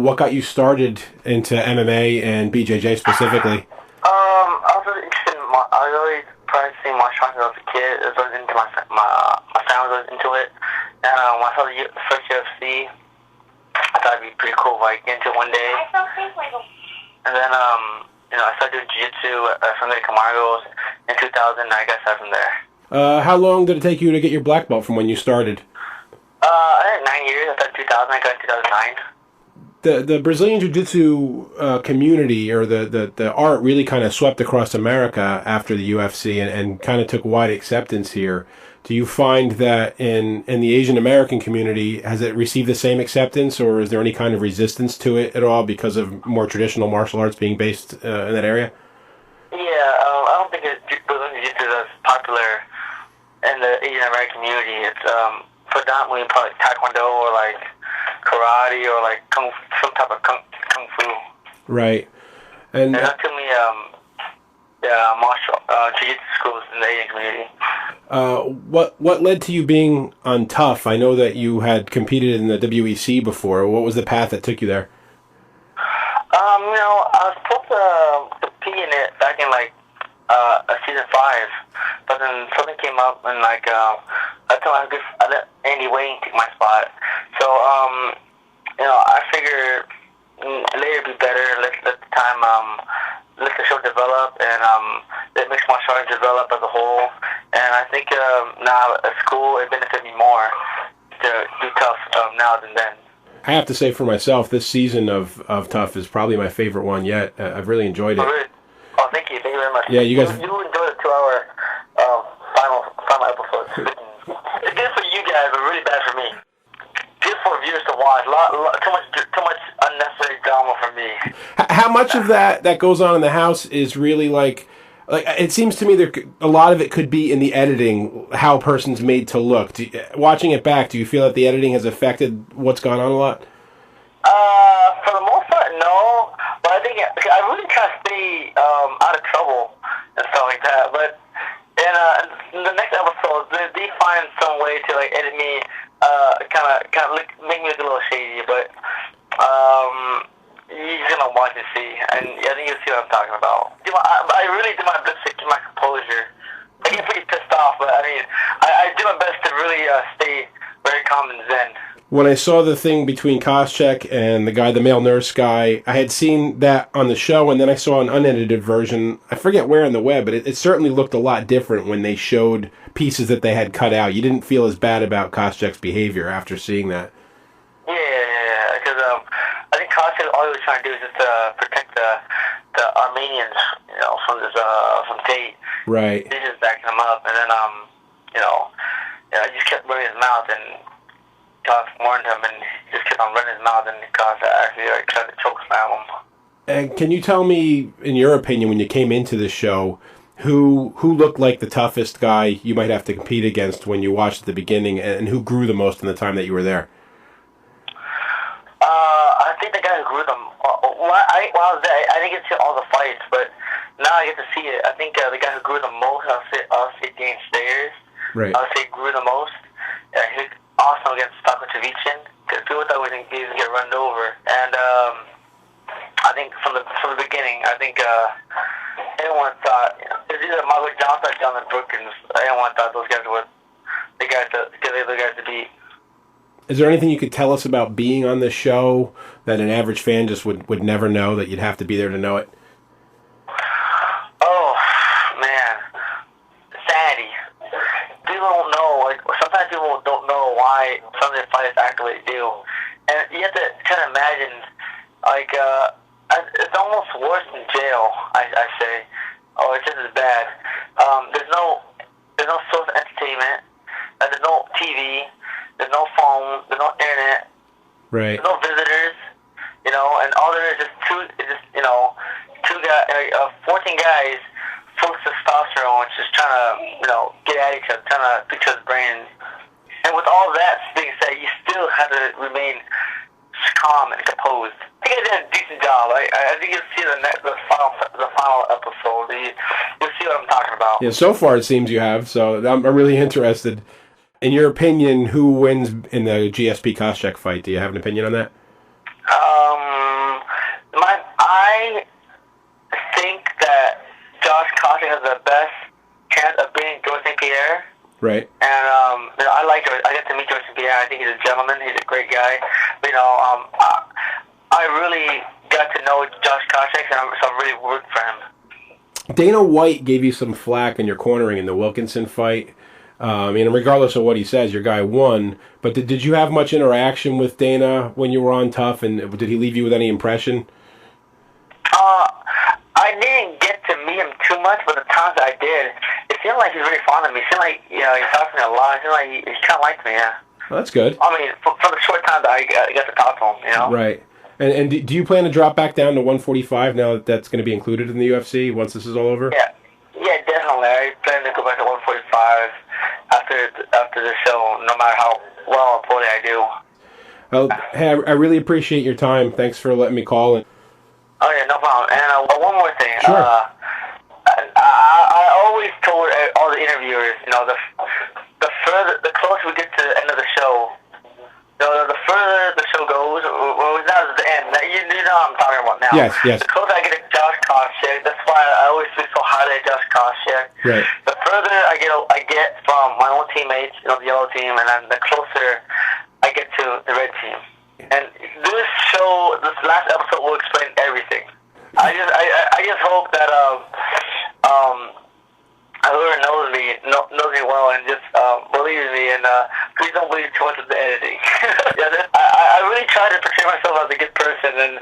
what got you started into MMA and BJJ specifically? I was really interested in I was always practicing martial arts when I was a kid. I was always into my family was always into it. And when I saw the first UFC, I thought it'd be pretty cool if I get into it one day. And then, I started doing jiu-jitsu from the Camargos in 2000, and I got started from there. How long did it take you to get your black belt from when you started? I had 9 years. I started in 2000. I got in 2009. The Brazilian Jiu-Jitsu community, or the art, really kind of swept across America after the UFC and kind of took wide acceptance here. Do you find that in the Asian American community, has it received the same acceptance, or is there any kind of resistance to it at all because of more traditional martial arts being based in that area? Yeah, I don't think Brazilian Jiu-Jitsu is as popular in the Asian American community. It's predominantly probably Taekwondo or like karate or like some type of kung fu. Right. And not too many martial jiu-jitsu schools in the Asian community. What led to you being on TUF? I know that you had competed in the WEC before. What was the path that took you there? I was supposed to compete in it back in like season 5, but then something came up and like I let Andy Wayne take my spot. So I figured later it'd be better. Let the show develop and let mixed martial arts develop as a whole. And I think now at school it benefits me more to do TUF now than then. I have to say for myself, this season of TUF is probably my favorite one yet. I've really enjoyed it. Oh, really? Oh, thank you very much. Yeah, you guys. You enjoyed the 2-hour final episode. It's good for you guys, but really bad for me. Good for viewers to watch. Too much unnecessary drama for me. How much of that goes on in the house is really like it seems to me a lot of it could be in the editing, how a person's made to look. Watching it back, do you feel that the editing has affected what's gone on a lot? For the most part, no. But I think I really try to stay out of trouble and stuff like that. But in the next episode, they find some way to like edit me, kind of make me look a little shady. But you're just gonna watch and see, and I think you'll see what I'm talking about. I really do my best to keep my composure. I get pretty pissed off, but I mean, I do my best to really stay very calm and zen. When I saw the thing between Koscheck and the male nurse guy, I had seen that on the show, and then I saw an unedited version. I forget where on the web, but it certainly looked a lot different when they showed pieces that they had cut out. You didn't feel as bad about Koscheck's behavior after seeing that. Yeah, because I think Koscheck, all he was trying to do is just protect the Armenians, from Tate. Right. They just backing him up, and then he just kept running his mouth, and Koss warned him, and he just kept on running his mouth, and Koss actually tried to choke slam him. And can you tell me, in your opinion, when you came into the show, who looked like the toughest guy you might have to compete against when you watched at the beginning, and who grew the most in the time that you were there? I think the guy who grew them. While I was there, I didn't get to see all the fights, but now I get to see it. I think the guy who grew the most, I'll say Dane Stayers. Right. I would say grew the most. He was awesome against Stakovichin, because people thought he was going to get run over. And I think from the beginning, I think everyone thought it was either Margaret Johnson or Jonathan Brookins. Everyone thought those guys were the guys to beat. Is there anything you could tell us about being on this show that an average fan just would never know, that you'd have to be there to know it? Oh, man. Sanity. People don't know. Like, sometimes people don't know why some of the fighters act the way they do. And you have to kind of imagine, like, it's almost worse than jail, I say. Or it's just as bad. There's no social entertainment. There's no TV. There's no phone. There's no internet. Right. There's no visitors. And all there is two guys, 14 guys full of testosterone, just trying to, get at each other, trying to fix his brain. And with all that being said, you still have to remain calm and composed. I think I did a decent job. I think you'll see the final episode. You'll see what I'm talking about. Yeah, so far it seems you have, so I'm really interested. In your opinion, who wins in the GSP Koscheck fight? Do you have an opinion on that? I think that Josh Koscheck has the best chance of being George St. Pierre. Right. And I like George. I get to meet George St. Pierre. I think he's a gentleman. He's a great guy. I really got to know Josh Koscheck, and so I'm really rooting for him. Dana White gave you some flack in your cornering in the Wilkinson fight. Regardless of what he says, your guy won. But did you have much interaction with Dana when you were on TUF, and did he leave you with any impression? I didn't get to meet him too much, but the times I did, it seemed like he was really fond of me. It seemed like, he talked to me a lot. It seemed like he kind of liked me, yeah. Well, that's good. I mean, for the short time that I got to talk to him, Right. And do you plan to drop back down to 145 now that that's going to be included in the UFC once this is all over? Yeah, definitely. I plan to go back to 145 after the show, no matter how well or poorly I do. Well, hey, I really appreciate your time. Thanks for letting me call. Oh, yeah, no problem. And one more thing. Sure. I always told all the interviewers, the closer we get to the end of the show, the further the show goes, well, it's not at the end. You know what I'm talking about now. Yes. The closer I get to Josh Koscheck, that's why I always speak so highly of Josh Koscheck. Right. The further I get from my own teammates, the yellow team, and then the closer I get to the red team. And this last episode will explain everything. I just hope that whoever knows me well and just believes me, and please don't believe too much of the editing. I really try to portray myself as a good person, and